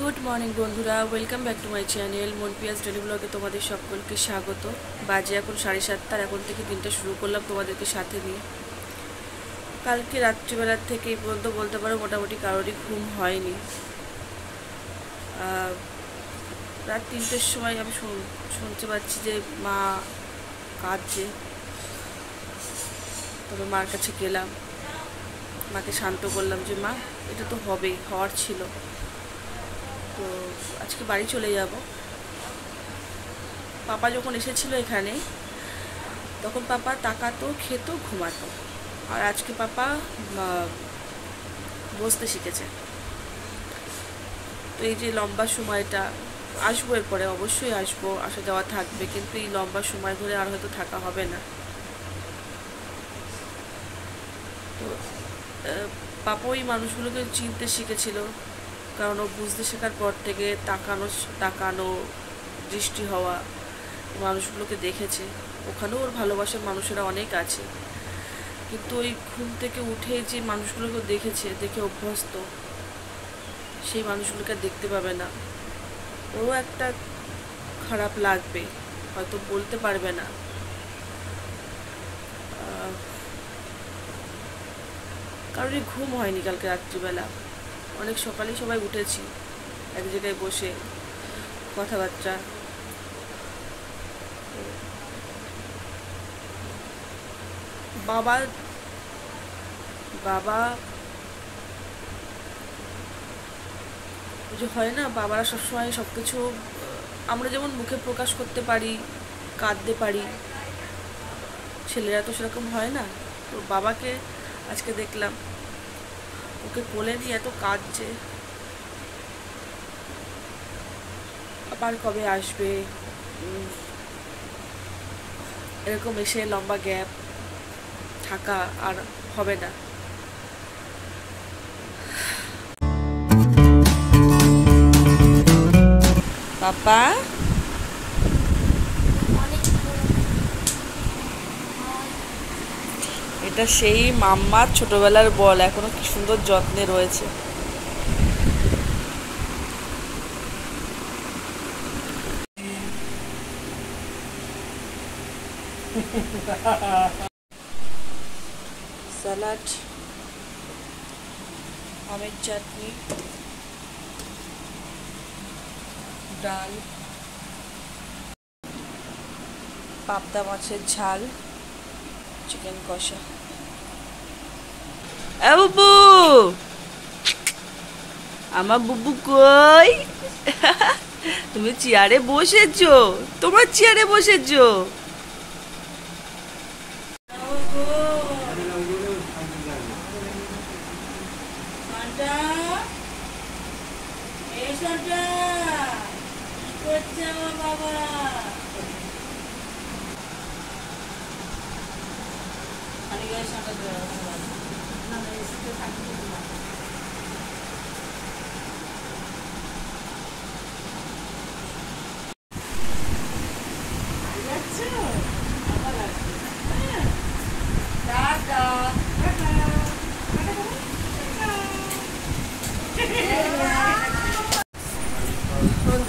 Good morning বন্ধুরা, welcome back to my channel মন পিয়াজ ডেলি ব্লগে তোমাদের সকলকে স্বাগত। বাজে এখন 7:30, এখন থেকে দিনটা শুরু করলাম তোমাদেরকে সাথে নিয়ে। কালকে রাত্রিবেলার থেকে এই পর্যন্ত বলতে পারো মোটামুটি কারোরই ঘুম হয়নি। রাত 3টের সময় আমি শুনতে পাচ্ছি যে মা কাঁদছে। তবে মার কাছে গেলাম, মাকে শান্ত করলাম যে মা এটা তো হবেই, হওয়ার ছিল। তো আজকে বাড়ি চলে যাব। পাপা যখন এসেছিল এখানে তখন পাপা তাকাতো, খেত, ঘুমাতো। আর আজকে পাপা বসতে শিখেছে। তো এই যে লম্বা সময়টা, আসবো এরপরে, অবশ্যই আসবো, আসা যাওয়া থাকবে, কিন্তু এই লম্বা সময় ধরে আর হয়তো থাকা হবে না। তো পাপা ওই মানুষগুলোকে চিনতে শিখেছিল, কারণ ও বুঝতে শেখার পর থেকে তাকানো দৃষ্টি হওয়া মানুষগুলোকে দেখেছে। ওখানেও ওর ভালোবাসার মানুষেরা অনেক আছে, কিন্তু ওই ঘুম থেকে উঠে যে মানুষগুলোকে দেখেছে, দেখে অভ্যস্ত, সেই মানুষগুলোকে দেখতে পাবে না। ওরও একটা খারাপ লাগবে, হয়তো বলতে পারবে না। কারোরই ঘুম হয়নি কালকে রাত্রিবেলা। অনেক সকালেই সবাই উঠেছি, এক জায়গায় বসে কথাবার্তা। বাবা বাবা যে হয় না, বাবারা সবসময় সব কিছু, আমরা যেমন মুখে প্রকাশ করতে পারি, কাঁদতে পারি, ছেলেরা তো সেরকম হয় না। তো বাবাকে আজকে দেখলাম, ওকে কোলে নিয়ে এত কাঁদছে। আবার কবে আসবে, এরকম এসে লম্বা গ্যাপ থাকা আর হবে না। পাপা এটা সেই মাম্মার ছোটবেলার বল, এখনো কি সুন্দর যত্নে রয়েছে। স্যালাড, আমের চাটনি, ডাল, পাবদা মাছের ঝাল, চিকেন কষা। বুবু, আমার বুবু কই? তুমি চেয়ারে বসেছো, তোমার চেয়ারে বসেছো।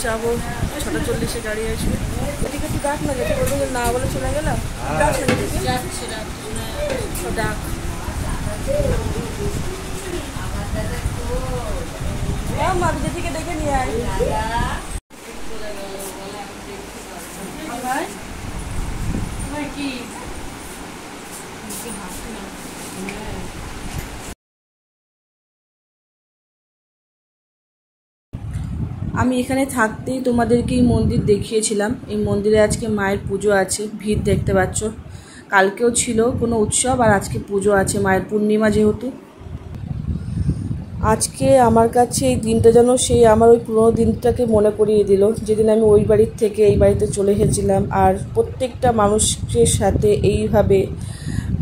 যাবো 6:40 গাড়ি আসবে। এদিকে একটু ডাক না, যেতে বলবো যে না বলে চলে গেলাম। ডাক ডাক মাঝে থেকে ডেকে নিয়ে আয়। কি আমি এখানে থাকতেই তোমাদেরকে এই মন্দির দেখিয়েছিলাম। এই মন্দিরে আজকে মায়ের পুজো আছে, ভিড় দেখতে পাচ্ছ। কালকেও ছিল কোনো উৎসব, আর আজকে পুজো আছে, মায়ের পূর্ণিমা যেহেতু। আজকে আমার কাছে এই দিনটা যেন সেই আমার ওই পুরোনো দিনটাকে মনে করিয়ে দিল, যেদিন আমি ওই বাড়ির থেকে এই বাড়িতে চলে এসেছিলাম। আর প্রত্যেকটা মানুষের সাথে এইভাবে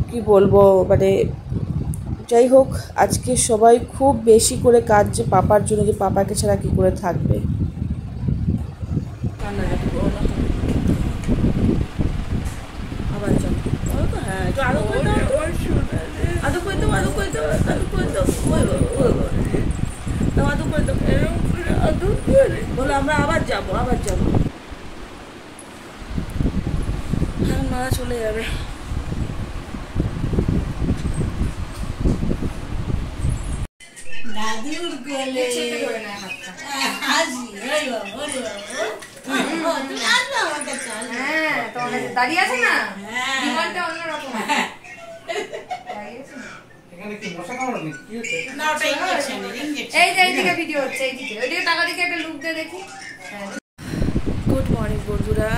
কি বলবো, মানে যাই হোক, আজকে সবাই খুব বেশি করে কাঁদছে পাপার জন্য, যে পাপাকে ছাড়া কী করে থাকবে। হ্যাঁ, একটু আদৌ করে দাও, আদৌ করে দাও, আদৌ করে দাও, আদৌ করে দাও, আদৌ করে দাও, বলে আমরা আবার যাবো মারা চলে যাবে। দাদুর গলে দাঁড়িয়ে আছে না, জীবনটা অন্যরকম। এইদিকে ভিডিও হচ্ছে, এইদিকে টাকা দিকে একটা লুক দিয়ে দেখি। গুড মর্নিং বন্ধুরা,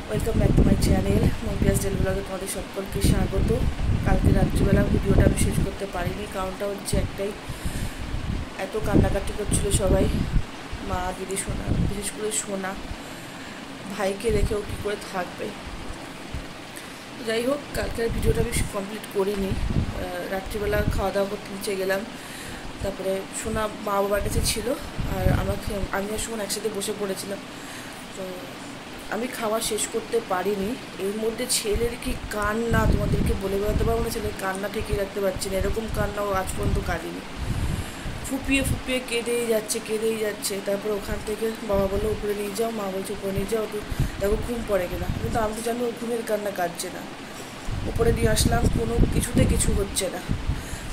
welcome back to my channel Mumtaz daily ব্লগে তোমাদের সকলকে স্বাগত। কালকে রাত্রিবেলা ভিডিওটা আমি শেষ করতে পারিনি, কারণটা হচ্ছে একটাই, এত কান্নাকাটি করছিল সবাই, মা দিদি সোনা, বিশেষ করে সোনা, ভাইকে রেখেও কী করে থাকবে। যাই হোক, কালকের ভিডিওটা আমি কমপ্লিট করিনি। রাত্রিবেলা খাওয়া দাওয়া করতে নিচে গেলাম, তারপরে সোনা মা বাবার কাছে ছিল, আর আমি আর সোনা একসাথে বসে পড়েছিলাম। তো আমি খাওয়া শেষ করতে পারিনি। এর মধ্যে ছেলের কি কান্না, তোমাদেরকে বলে বেড়াতে পারবো না, ছেলের কান্না ঠেকিয়ে রাখতে পারছি না। এরকম কান্নাও আজ পর্যন্ত কাঁদিনি, ফুপিয়ে কেঁদেই যাচ্ছে। তারপরে ওখান থেকে বাবা বললো উপরে নিয়ে যাও, মা বলছে উপরে নিয়ে যাও, একটু দেখো ঘুম পড়ে কিনা। কিন্তু আমি তো জানি ও ঘুমের কান্না কাঁদছে না। উপরে দিয়ে আসলাম, কোনো কিছুতে কিছু হচ্ছে না।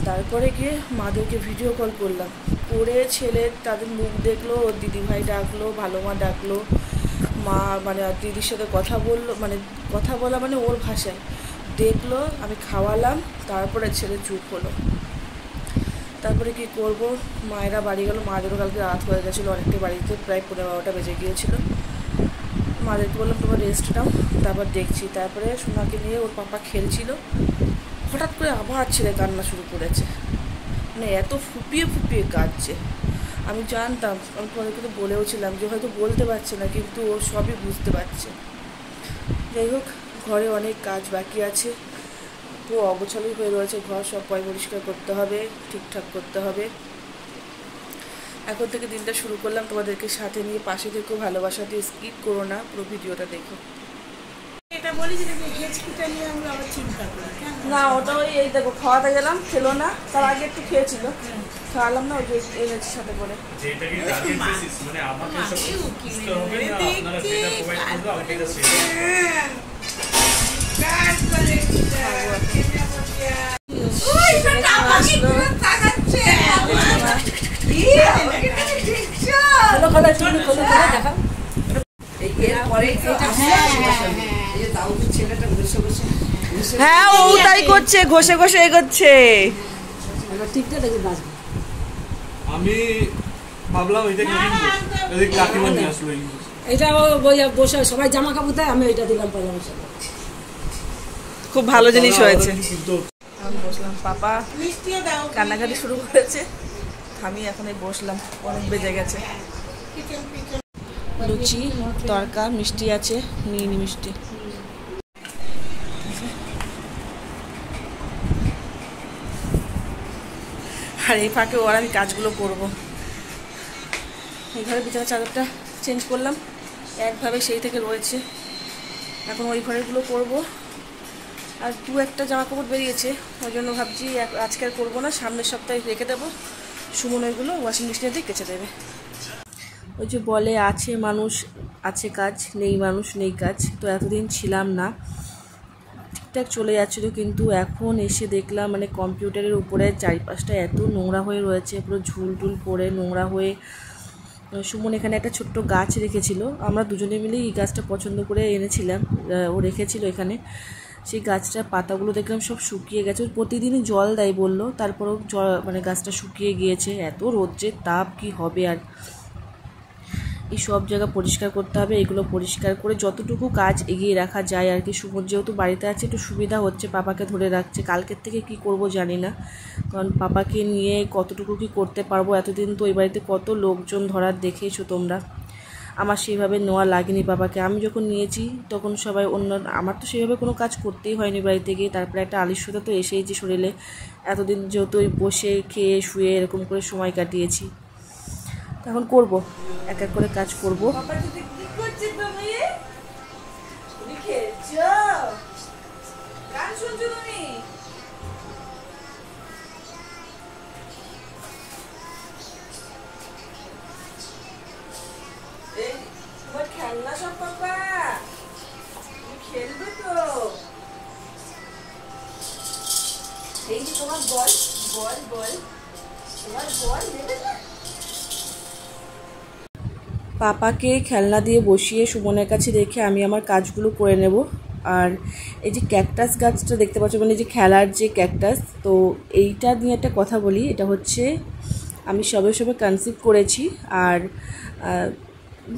তারপরে গিয়ে মাদেরকে ভিডিও কল করলাম, করে ছেলে তাদের মুখ দেখলো, ওর দিদিভাই ডাকলো, ভালো মা ডাকলো, মা মানে দিদির সাথে কথা বলা মানে ওর ভাষায় দেখলো, আমি খাওয়ালাম, তারপরে ছেলে চুপ হলো। তারপরে কি করব, মায়েরা বাড়ি গেল, মাদেরও কালকে রাত হয়ে গেছিলো অনেকটা, বাড়িতে প্রায় 11-12টা বেজে গিয়েছিলো। মাদেরকে বললাম তোমার রেস্ট নাও, তারপর দেখছি। তারপরে সোনাকে নিয়ে ওর পাপা খেলছিল, হঠাৎ করে আবার ছেলে কান্না শুরু করেছে, মানে এত ফুপিয়ে কাঁদছে। আমি জানতাম, আমি তোমাদেরকে তো বলেওছিলাম যে হয়তো বলতে পারছে না, কিন্তু ও সবই বুঝতে পারছে। যাই হোক, ঘরে অনেক কাজ বাকি আছে, পুরো অগোছালোই হয়ে রয়েছে ঘর, সব পরিষ্কার করতে হবে, ঠিকঠাক করতে হবে। এখন থেকে দিনটা শুরু করলাম, তোমাদেরকে সাথে নিয়ে পাশে থেকেও ভালোবাসা দিয়ে স্কিপ করো না, পুরো ভিডিওটা দেখো। এটা বলি যে হেঁচকিটা নিয়ে আমি আবার চিন্তা করি না, ওটা ওই এই দেখো খাওয়াতে গেলাম, খেলো না, তার আগে একটু খেয়েছিল, খাওয়ালাম না, ওই যে এনেছি সাথে করে। হ্যাঁ, ও তাই করছে, ঘষে এগোচ্ছে। আমি ভাবলাম কাকিমা নিয়ে আসলো, এটা বসে সবাই জামা কাপড় দেয়, আমি এটা দিলাম পাজামা। খুব ভালো জিনিস হয়েছে। আমি বসলাম, পাপা কান্নাকাটি শুরু করেছে, আমি এখন বসলাম, অনেক বেজে গেছে। লুচি, তরকা, মিষ্টি আছে, মিনি মিষ্টি। আর এই ফাঁকে ওর আমি কাজগুলো করবো। এই ঘরে বিছানার চাদরটা চেঞ্জ করলাম, একভাবে সেই থেকে রয়েছে, এখন ওই ঘরেরগুলো করবো। আর একটা জামা কাপড় বেরিয়েছে, ওই জন্য ভাবছি আজকে আর করবো না, সামনের সপ্তাহে রেখে দেবো, সুমন ওইগুলো ওয়াশিং মেশিনে দিয়ে কেচে দেবে। ওই যে বলে আছে মানুষ আছে কাজ, নেই মানুষ নেই কাজ, তো এতদিন ছিলাম না, ঠিকঠাক চলে যাচ্ছিলো, কিন্তু এখন এসে দেখলাম মানে কম্পিউটারের উপরে চারিপাশটা এত নোংরা হয়ে রয়েছে, পুরো ঝুল পড়ে নোংরা হয়ে। সুমন এখানে একটা ছোট্ট গাছ রেখেছিল, আমরা দুজনে মিলেই এই গাছটা পছন্দ করে এনেছিলাম, ও রেখেছিল এখানে। সেই গাছটার পাতাগুলো দেখলাম সব শুকিয়ে গেছে, প্রতিদিনই জল দেয় বললো, তারপরেও মানে গাছটা শুকিয়ে গিয়েছে। এত রৌদ্রের তাপ, কি হবে আর। এই সব জায়গা পরিষ্কার করতে হবে, এগুলো পরিষ্কার করে যতটুকু কাজ এগিয়ে রাখা যায় আর কি। সুমন যেহেতু বাড়িতে আছে একটু সুবিধা হচ্ছে, পাপাকে ধরে রাখছে। কালকের থেকে কি করব জানি না, কারণ পাপাকে নিয়ে কতটুকু কি করতে পারবো। এতদিন তো এই বাড়িতে কত লোকজন ধরার দেখেছো তোমরা, আমার সেইভাবে নেওয়া লাগেনি পাপাকে। আমি যখন নিয়েছি তখন সবাই আমার তো সেইভাবে কোনো কাজ করতেই হয়নি বাড়িতে গিয়ে। তারপরে একটা আলিস্যতা তো এসেইছি শরীরে, এতদিন যেহেতু ওই বসে খেয়ে শুয়ে এরকম করে সময় কাটিয়েছি, এখন করব, এক এক করে কাজ করবো। খেলনা সব পাপা, খেলবে তো। এই যে তোমার বল বল বল, তোমার বল নেবে না। পাপাকে খেলনা দিয়ে বসিয়ে সুমনের কাছে রেখে আমি আমার কাজগুলো করে নেব। আর এই যে ক্যাকটাস গাছটা দেখতে পাচ্ছ, মানে যে খেলার যে ক্যাকটাস, তো এইটা নিয়ে একটা কথা বলি। এটা হচ্ছে আমি সবে সবে কনসিভ করেছি, আর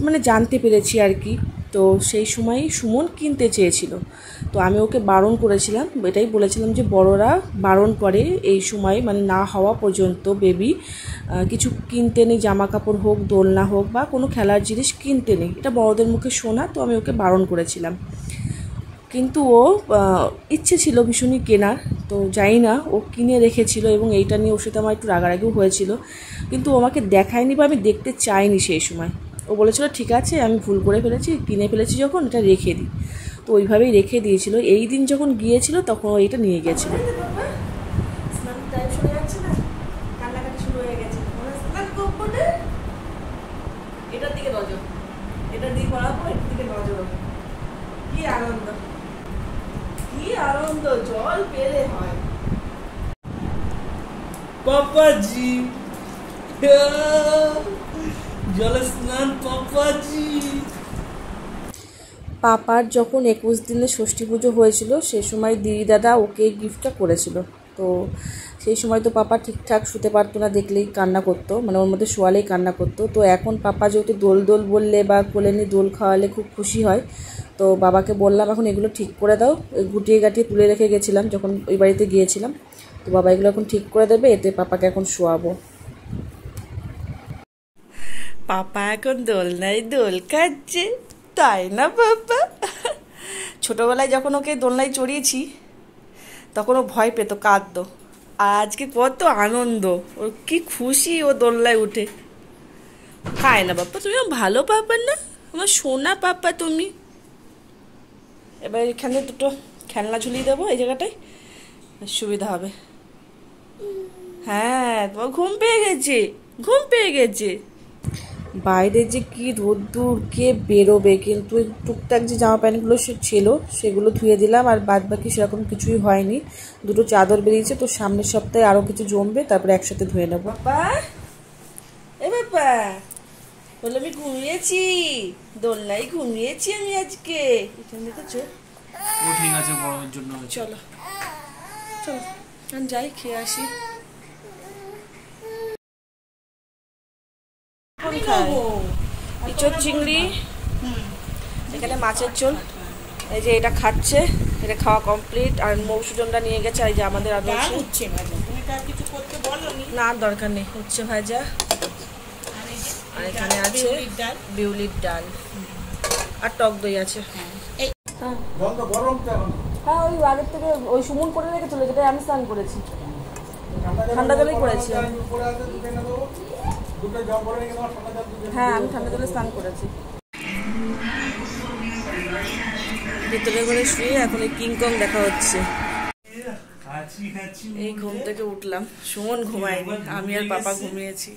মানে জানতে পেরেছি আর কি। তো সেই সময় সুমন কিনতে চেয়েছিল, তো আমি ওকে বারণ করেছিলাম। এটাই বলেছিলাম যে বড়রা বারণ করে এই সময়, মানে না হওয়া পর্যন্ত বেবি কিছু কিনতে নেই, জামা কাপড় হোক, দোলনা হোক বা কোনো খেলার জিনিস কিনতে নেই, এটা বড়দের মুখে শোনা। তো আমি ওকে বারণ করেছিলাম, কিন্তু ও ইচ্ছে ছিল ভীষণই কেনার। তো জানি না, ও কিনে রেখেছিল এবং এইটা নিয়ে ওর সাথে আমার একটু রাগারাগিও হয়েছিল, কিন্তু ও আমাকে দেখায়নি বা আমি দেখতে চাইনি সেই সময়। ও বলেছিল ঠিক আছে, আমি ভুল করে ফেলেছি, কিনে ফেলেছি যখন এটা রেখে দিই। তো ওইভাবেই রেখে দিয়েছিল। এই দিন যখন গিয়েছিল তখন ও এইটা নিয়ে গিয়েছিল। এটার দিকে নজর, এটার দিকে পড়াবো, এটার দিকে নজর। কি আনন্দ, কি আনন্দ, জল পেলে হয়। পাপাজি, জলে স্নান পাপাজি। পাপার যখন 21 দিনে ষষ্ঠী পুজো হয়েছিল, সে সময় দিদি দাদা ওকে গিফটটা করেছিল। তো সেই সময় তো পাপা ঠিকঠাক শুতে পারতো না, দেখলেই কান্না করতো, মানে ওর মধ্যে শোয়ালেই কান্না করতো। তো এখন পাপা যেহেতু দোল দোল বললে বা কোলে নিয়ে দোল খাওয়ালে খুব খুশি হয়। তো বাবাকে বললাম এখন এগুলো ঠিক করে দাও, গুটিয়ে গাটিয়ে তুলে রেখে গেছিলাম যখন ওই বাড়িতে গিয়েছিলাম। তো বাবা এগুলো এখন ঠিক করে দেবে, এতে পাপাকে এখন শোয়াবো। পাপা এখন দোলনায় দোল খাচ্ছে, তাই না বাবা? ছোটবেলায় যখন ওকে দোলনায় চড়িয়েছি তখন ও ভয় পেত, কাঁদতো। আর আজকে কত আনন্দ, ওর কি খুশি ও দোলনায় উঠে। খায় না বাবা, তুমি ভালো পাপা না, আমার সোনা পাপা তুমি। এবার এখানে দুটো খেলনা ঝুলিয়ে দেবো, এই জায়গাটায় সুবিধা হবে। হ্যাঁ, তোমার ঘুম পেয়ে গেছে, ঘুম পেয়ে গেছে। বাইরে যে কি রোদ্দুর, কে বেরোবে। কিন্তু টুকটাক যে জামা প্যান্টগুলো ছিল সেগুলো ধুয়ে দিলাম, আর বাদ বাকি সেরকম কিছুই হয়নি। দুটো চাদর বেরিয়েছে, তো সামনের সপ্তাহে আরও কিছু জমবে, তারপরে একসাথে ধুয়ে নেবো। বাবা, এ বাবা বলে আমি ঘুমিয়েছি, দোলনায় ঘুমিয়েছি আমি আজকে। এখানে দেখেছো? ও ঠিক আছে, গরমের জন্য হয়েছে। চলো চলো আমি যাই, খেয়ে আসি। ইঁচড় চিংড়ি, এখানে মাছের ঝোল, এই যে এটা খাচ্ছে, এটা খাওয়া কমপ্লিট। আর মৌসুজনটা নিয়ে গেছে, এই যে আমাদের আদর্শ উচ্ছে ভাজা, তুমি তার কিছু করতে বলনি। না, দরকার নেই, উচ্ছে ভাজা। আর এখানে আছে বিউলির ডাল, আর টক দই আছে। হ্যাঁ, ওই আগের থেকে ওই সুমন করে রেখেছিল, যেটা আমি স্নান করেছি, ঠান্ডা জলেই করেছি। হ্যাঁ, আমি ঠান্ডা জলে স্নান করেছি। ভিতরে ঘরে শুয়ে এখন এই কিংকং দেখা হচ্ছে। এই ঘুম থেকে উঠলাম, সুমন ঘুমায়নি, আমি আর পাপা ঘুমিয়েছি।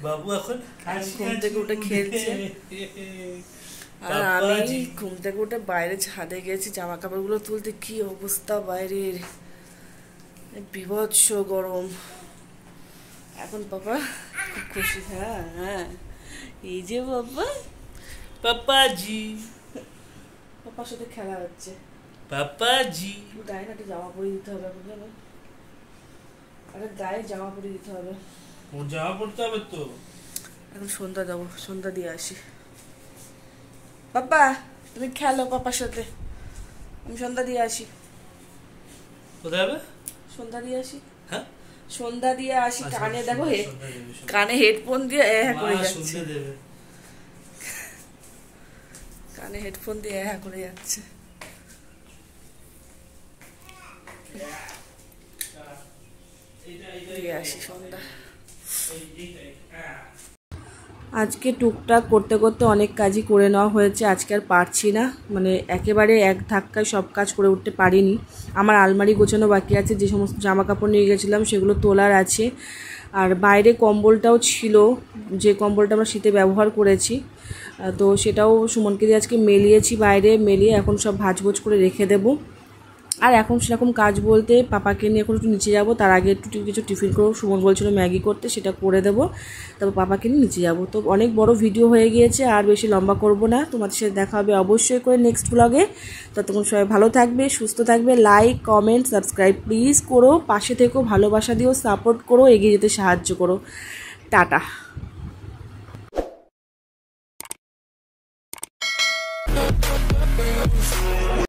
বাবু এখন ঘুম থেকে উঠে খেলছে, আর আমি ঘুম থেকে উঠে বাইরে ছাদে গেছি জামা কাপড়গুলো তুলতে। কি অবস্থা বাইরের, বিভৎস গরম। এখন পাপা খুব খুশি। হ্যাঁ হ্যাঁ, এই যে বাবা, পাপাজি, পাপার সাথে খেলা হচ্ছে। পাপাজি গায়ে না একটা জামা পরে দিতে হবে এখন, জানো, একটা গায়ে জামা পরে দিতে হবে। ওর জামা পড়তে হবে তো। এখন সন্ধ্যা দেবো, সন্ধ্যা দিয়ে আসি। পাপা তুমি খেলো পাপার সাথে, আমি সন্ধ্যা দিয়ে আসি। কোথায় হবে? সন্ধ্যা দিয়ে আসি। হ্যাঁ, সন্ধ্যা দিয়ে আসি। আচ্ছা, কানে দেখো, সন্ধ্যা দেবে, সন্ধ্যা কানে হেডফোন দিয়ে করে মা যাচ্ছে, সন্ধ্যা দেবে। কানে হেডফোন দিয়ে করে যাচ্ছে। দিয়ে আসি সন্ধ্যা। আজকে টুকটাক করতে করতে অনেক কাজই করে নেওয়া হয়েছে, আজকে আর পারছি না, মানে একেবারে এক ধাক্কায় সব কাজ করে উঠতে পারিনি। আমার আলমারি গোছানো বাকি আছে, যে সমস্ত জামা কাপড় নিয়ে গেছিলাম সেগুলো তোলার আছে। আর বাইরে কম্বলটাও ছিল, যে কম্বলটা আমরা শীতে ব্যবহার করেছি, তো সেটাও সুমনকে দিয়ে আজকে মেলিয়েছি, বাইরে মেলিয়ে এখন সব ভাঁজভোজ করে রেখে দেবো। আর এখন সেরকম কাজ বলতে পাপাকে নিয়ে এখন একটু নিচে যাব, তার আগে একটু কিছু টিফিন করবো। সুমন বলছিল ম্যাগি করতে, সেটা করে দেবো, তারপর পাপাকে নিয়ে নিচে যাব। তো অনেক বড় ভিডিও হয়ে গিয়েছে, আর বেশি লম্বা করব না। তোমাদের সাথে দেখা হবে অবশ্যই করে নেক্সট ব্লগে। ততক্ষণ সবাই ভালো থাকবে, সুস্থ থাকবে। লাইক, কমেন্ট, সাবস্ক্রাইব প্লিজ করো, পাশে থেকো, ভালোবাসা দিও, সাপোর্ট করো, এগিয়ে যেতে সাহায্য করো। টাটা।